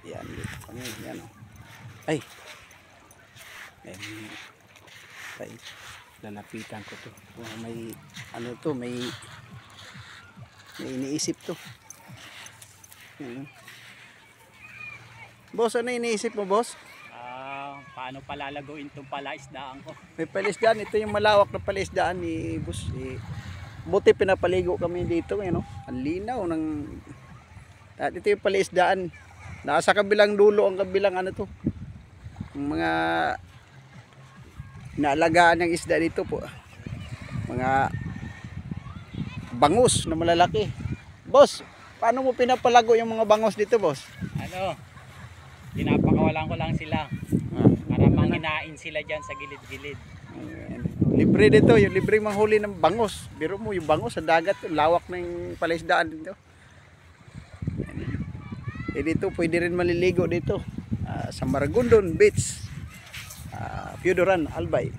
Yan, dito kami. Yan, oh. Ay. Ay. Lalapitan ko to. May ano to, may iniisip to. Boss, ano iniisip mo, boss? Paano palalaguin itong palaisdaan ko? May palaisdaan. Ito yung malawak na palaisdaan ni boss. Buti pinapaligo kami dito ngayon, no? Ang linaw ng... At ito yung palaisdaan. Nasa kabilang dulo ang kabilang ano to. Yung mga inaalagaan ng isda dito po. Mga bangus na malalaki. Boss, paano mo pinapalago yung mga bangus dito, boss? Pinapakawalan ko lang sila. Para manginain sila dyan sa gilid-gilid. Libre dito, yung libreng manghuli ng bangus. Biro mo yung bangus sa dagat, yung lawak ng palaisdaan dito. Dito pwede rin maliligo dito sa Maragondon Beach, Piodoran, Albay.